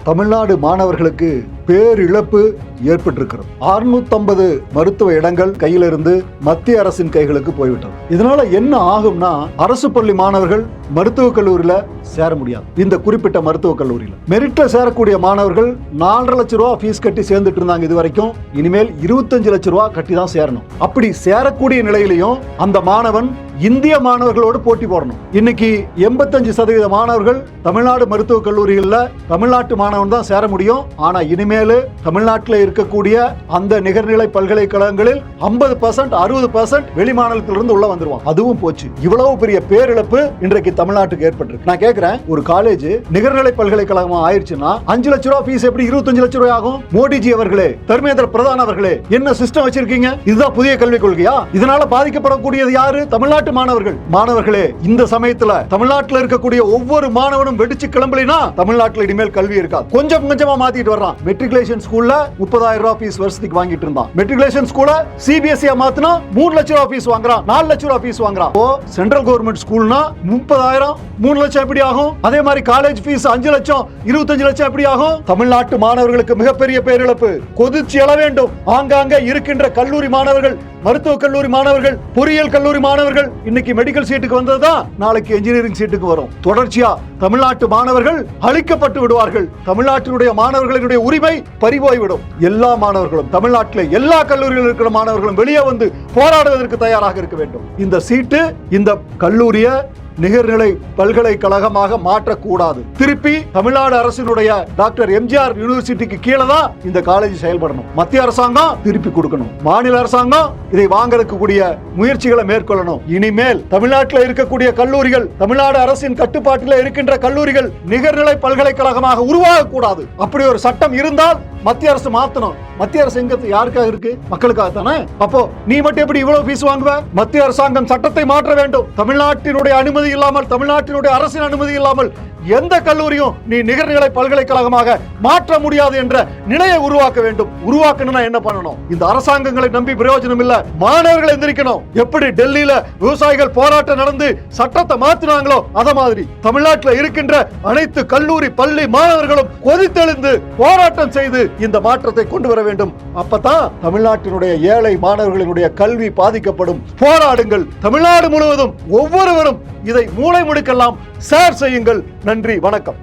தமிழ்நாடு மாணவர்களுக்கு பேரிழப்பு ஏற்பட்டிருக்கிறது. 650 மருத்துவ இடங்கள் கையிலிருந்து மத்திய அரசின் கைகளுக்கு போய்விட்டது. இதனால என்ன ஆகும்னா, அரசு பள்ளி மாணவர்கள் மருத்துவக் கல்லூரியில சேர முடியாது. இந்த குறிப்பிட்ட மருத்துவக் கல்லூரியில் மெரிட்ல சேரக்கூடிய மாணவர்கள் 4.5 லட்சம் ரூபாய் ஃபீஸ் கட்டி சேர்ந்துட்டு இருந்தாங்க இது வரைக்கும். இனிமேல் 25 லட்சம் ரூபாய் கட்டி தான் சேரணும். அப்படி சேரக்கூடிய நிலையிலையும் அந்த மாணவன் இந்திய மாணவர்களோடு போட்டி போடணும். இன்னைக்கு 85% மாணவர்கள் தமிழ்நாடு மருத்துவக் கல்லூரிகளில் தமிழ்நாட்டு மாணவன் தான் சேர முடியும். ஆனா இனிமேல் தமிழ்நாட்டில் இருக்கக்கூடிய அந்த நிகர்நிலை பல்கலைக்கழகங்களில் 50% 60% வெளி மாநிலத்திலிருந்து உள்ள வந்துருவான். அதுவும் போச்சு. இவ்வளவு பெரிய பேரிழப்பு இன்றைக்கு தமிழ்நாட்டுக்கு ஏற்பட்டிருக்கு. நான் கேட்கிறேன், ஒரு காலேஜ் நிகர்நிலை பல்கலைக்கழகம் ஆயிடுச்சுன்னா 5 லட்சம் ரூபாய் ஃபீஸ் எப்படி 25 லட்சம் ரூபாய் ஆகும்? மோடிஜி அவர்களே, தர்மேந்திர பிரதான் அவர்களே, என்ன சிஸ்டம் வச்சிருக்கீங்க? இதுதான் புதிய கல்விக் கொள்கையா? இதனால பாதிக்கப்படக்கூடியது யாரு? தமிழ்நாட்டு மாணவர்களே, இந்த சமயத்துல தமிழ்நாட்டில் இருக்கக்கூடிய ஒவ்வொரு மாணவனும் வெடிச்சு கிளம்பலினா தமிழ்நாட்டில் இனிமேல் கல்வி இருக்காது. கொஞ்சம் கொஞ்சமா மாத்திட்டு வர்றான். மெட்ரிகுலேஷன் ஸ்கூல்ல 30,000 ரூபாய் ஃபீஸ் வருஷத்துக்கு வாங்கிட்டு இருந்தான். மெட்ரிகுலேஷன் ஸ்கூல சிபிஎஸ்இ மாத்தினா 3 லட்சம் ரூபாய் ஃபீஸ் வாங்குறான், 4 லட்சம் ரூபாய் ஃபீஸ் வாங்குறான். சென்ட்ரல் கவர்மெண்ட் ஸ்கூல்னா 30,000 3 லட்சம் எப்படி ஆகும்? அதே மாதிரி காலேஜ் ஃபீஸ் 5 லட்சம் 25 லட்சம் எப்படி ஆகும்? தமிழ்நாட்டு மாணவர்களுக்கு மிகப்பெரிய பேரிழப்பு. கொதிச்சு எழ வேண்டும். ஆங்காங்க இருக்கின்ற கல்லூரி மாணவர்கள், மருத்துவ கல்லூரி மாணவர்கள், பொறியியல் கல்லூரி மாணவர்கள் இன்னைக்கு மெடிக்கல் சீட்டுக்கு வந்ததுதான் நாளைக்கு இன்ஜினியரிங் சீட்டுக்கு வரும். தொடர்ச்சியா தமிழ்நாட்டு மாணவர்கள் அழிக்கப்பட்டு விடுவார்கள். தமிழ்நாட்டினுடைய மாணவர்களுடைய உரிமை பறிபோய்விடும். எல்லா மாணவர்களும், தமிழ்நாட்டில் எல்லா கல்லூரிகளில் இருக்கிற மாணவர்களும் வெளியே வந்து போராடுவதற்கு தயாராக இருக்க வேண்டும். இந்த சீட்டு, இந்த கல்லூரிய நிகர்நிலை பல்கலைக்கழகமாக மாற்றக்கூடாது. திருப்பி தமிழ்நாடு அரசினுடைய டாக்டர் எம்ஜிஆர் யூனிவர்சிட்டிக்கு கீழே தான் இந்த காலேஜ் செயல்படணும். மத்திய அரசாங்கம் திருப்பி கொடுக்கணும். மாநில அரசாங்கம் இதை வாங்கக்கூடிய முயற்சிகளை மேற்கொள்ளணும். இனிமேல் தமிழ்நாட்டில் இருக்கக்கூடிய கல்லூரிகள், தமிழ்நாடு அரசின் கட்டுப்பாட்டில் இருக்கின்ற கல்லூரிகள் நிகர்நிலை பல்கலைக்கழகமாக உருவாகக்கூடாது. அப்படி ஒரு சட்டம் இருந்தால் மத்திய அரசு மாத்தணும். மத்திய அரசு எங்க யாருக்காக இருக்கு? மக்களுக்காக தானே. அப்போ நீ மட்டும் எப்படி இவ்வளவு ஃபீஸ் வாங்குவ? மத்திய அரசாங்கம் சட்டத்தை மாற்ற வேண்டும். தமிழ்நாட்டினுடைய அனுமதி இல்லாமல், தமிழ்நாட்டினுடைய அரசின் அனுமதி இல்லாமல் எந்த கல்லூரியும் நீ நிகர்நிலை பல்கலைக்கழகமாக மாற்ற முடியாது என்ற நிலையை உருவாக்க வேண்டும். உருவாக்கணும்னா என்ன பண்ணணும்? இந்த அரசாங்கங்களை நம்பி பிரயோஜனம் இல்ல. மாணவர்கள் எந்திரிக்கணும். எப்படி டெல்லியில விவசாயிகள் போராட்டம் நடந்து சட்டத்தை மாத்தினாங்களோ அத மாதிரி தமிழ்நாட்டில் இருக்கின்ற அனைத்து கல்லூரி பள்ளி மாணவர்களும் கொதித்தெழுந்து போராட்டம் செய்து இந்த மாற்றத்தை கொண்டு வர வேண்டும். அப்பதான் தமிழ்நாட்டினுடைய ஏழை மாணவர்களுடைய கல்வி பாதிக்கப்படும். போராடுங்கள். தமிழ்நாடு முழுவதும் ஒவ்வொருவரும் இதை மூளை முடுக்கலாம். ஷேர் செய்யுங்கள். நன்றி, வணக்கம்.